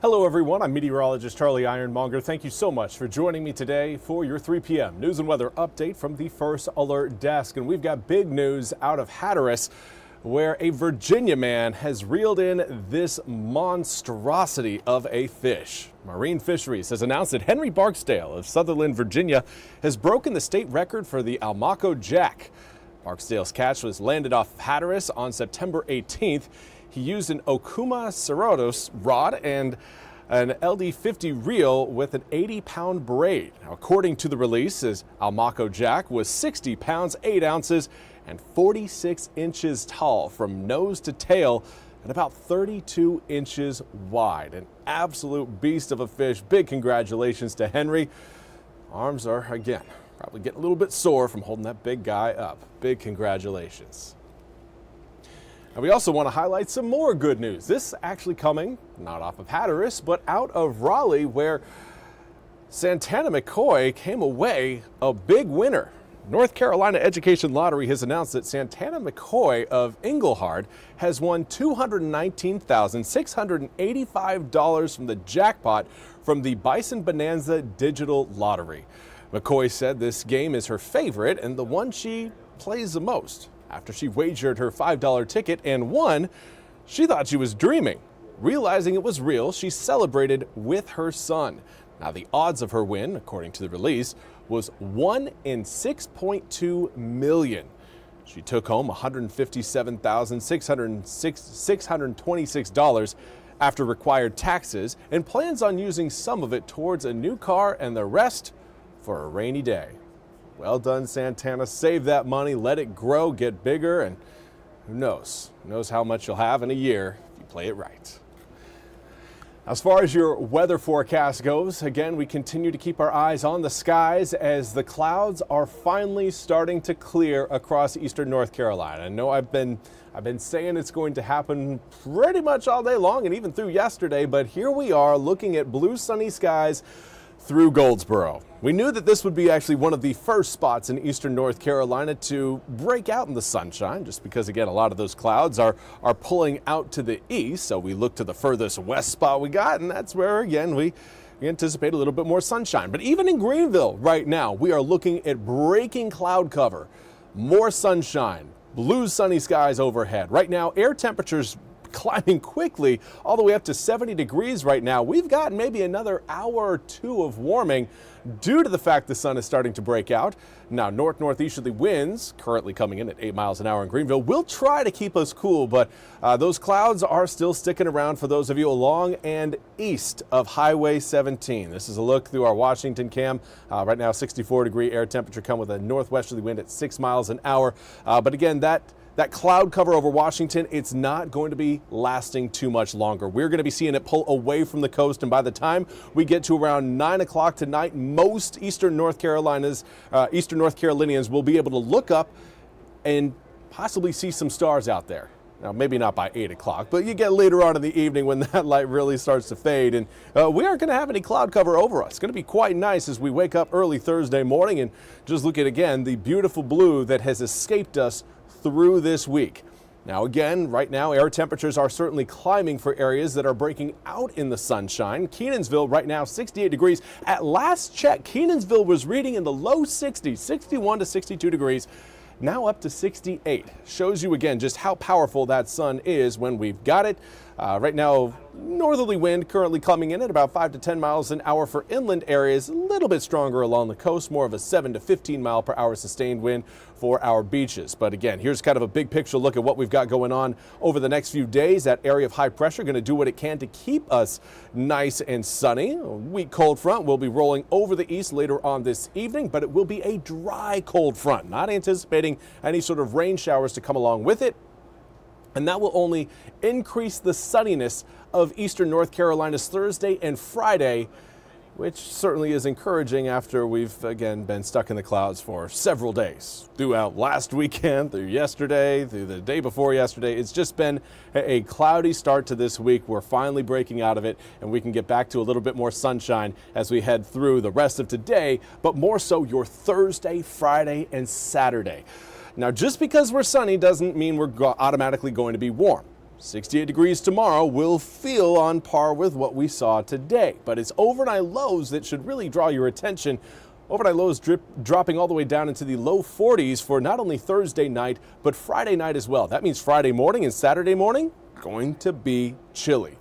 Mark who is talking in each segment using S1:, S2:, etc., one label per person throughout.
S1: Hello everyone, I'm Meteorologist Charlie Ironmonger. Thank you so much for joining me today for your 3 p.m. news and weather update from the First Alert Desk. And we've got big news out of Hatteras, where a Virginia man has reeled in this monstrosity of a fish. Marine Fisheries has announced that Henry Barksdale of Sutherland, Virginia, has broken the state record for the Almaco jack. Barksdale's catch was landed off Hatteras on September 18th. He used an Okuma Cerrados rod and an LD50 reel with an 80-pound braid. Now, according to the release, his Almaco jack was 60 pounds, 8 ounces, and 46 inches tall from nose to tail and about 32 inches wide. An absolute beast of a fish. Big congratulations to Henry. Arms are, again, probably getting a little bit sore from holding that big guy up. Big congratulations. And we also want to highlight some more good news. This actually coming not off of Hatteras, but out of Raleigh, where Santana McCoy came away a big winner. North Carolina Education Lottery has announced that Santana McCoy of Englehart has won $219,685 from the jackpot from the Bison Bonanza Digital Lottery. McCoy said this game is her favorite and the one she plays the most. After she wagered her $5 ticket and won, she thought she was dreaming. Realizing it was real, she celebrated with her son. Now, the odds of her win, according to the release, was 1 in 6.2 million. She took home $157,626 after required taxes and plans on using some of it towards a new car and the rest for a rainy day. Well done, Santana. Save that money, let it grow, get bigger, and who knows how much you'll have in a year if you play it right. As far as your weather forecast goes, again, we continue to keep our eyes on the skies as the clouds are finally starting to clear across eastern North Carolina. I know I've been saying it's going to happen pretty much all day long and even through yesterday, but here we are looking at blue sunny skies through Goldsboro. We knew that this would be actually one of the first spots in eastern North Carolina to break out in the sunshine, just because, again, a lot of those clouds are pulling out to the east. So we look to the furthest west spot we got, and that's where, again, we anticipate a little bit more sunshine. But even in Greenville right now, we are looking at breaking cloud cover, more sunshine, blue sunny skies overhead. Right now, air temperatures climbing quickly all the way up to 70 degrees right now. We've got maybe another hour or two of warming due to the fact the sun is starting to break out. Now, northeasterly winds currently coming in at 8 miles an hour in Greenville will try to keep us cool, but those clouds are still sticking around for those of you along and east of Highway 17. This is a look through our Washington cam. Right now, 64-degree air temperature come with a northwesterly wind at 6 miles an hour. But again, that cloud cover over Washington, it's not going to be lasting too much longer. We're going to be seeing it pull away from the coast, and by the time we get to around 9 o'clock tonight, most eastern North Carolinians will be able to look up and possibly see some stars out there. Now, maybe not by 8 o'clock, but you get later on in the evening when that light really starts to fade, and we aren't going to have any cloud cover over us. It's going to be quite nice as we wake up early Thursday morning and just look at, again, the beautiful blue that has escaped us through this week. Now, again, right now, air temperatures are certainly climbing for areas that are breaking out in the sunshine. Kenansville right now, 68 degrees. At last check, Kenansville was reading in the low 60s, 61 to 62 degrees. Now up to 68. Shows you again just how powerful that sun is when we've got it. Right now, northerly wind currently coming in at about 5 to 10 miles an hour for inland areas, a little bit stronger along the coast, more of a 7 to 15 mile per hour sustained wind for our beaches. But again, here's kind of a big picture look at what we've got going on over the next few days. That area of high pressure going to do what it can to keep us nice and sunny. A weak cold front will be rolling over the east later on this evening, but it will be a dry cold front, not anticipating any sort of rain showers to come along with it. And that will only increase the sunniness of eastern North Carolina's Thursday and Friday, which certainly is encouraging after we've, again, been stuck in the clouds for several days. Throughout last weekend, through yesterday, through the day before yesterday, it's just been a cloudy start to this week. We're finally breaking out of it, and we can get back to a little bit more sunshine as we head through the rest of today, but more so your Thursday, Friday, and Saturday. Now, just because we're sunny doesn't mean we're automatically going to be warm. 68 degrees tomorrow will feel on par with what we saw today, but it's overnight lows that should really draw your attention. Overnight lows dropping all the way down into the low 40s for not only Thursday night, but Friday night as well. That means Friday morning and Saturday morning going to be chilly.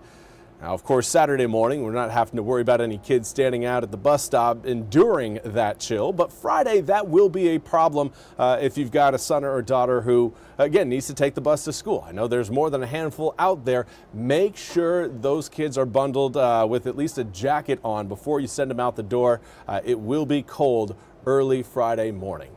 S1: Now, of course, Saturday morning, we're not having to worry about any kids standing out at the bus stop enduring that chill. But Friday, that will be a problem if you've got a son or daughter who, again, needs to take the bus to school. I know there's more than a handful out there. Make sure those kids are bundled with at least a jacket on before you send them out the door. It will be cold early Friday morning.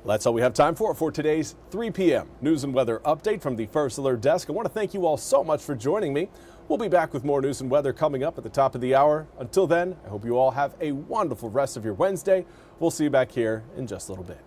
S1: That's all we have time for today's 3 p.m. news and weather update from the First Alert Desk. I want to thank you all so much for joining me. We'll be back with more news and weather coming up at the top of the hour. Until then, I hope you all have a wonderful rest of your Wednesday. We'll see you back here in just a little bit.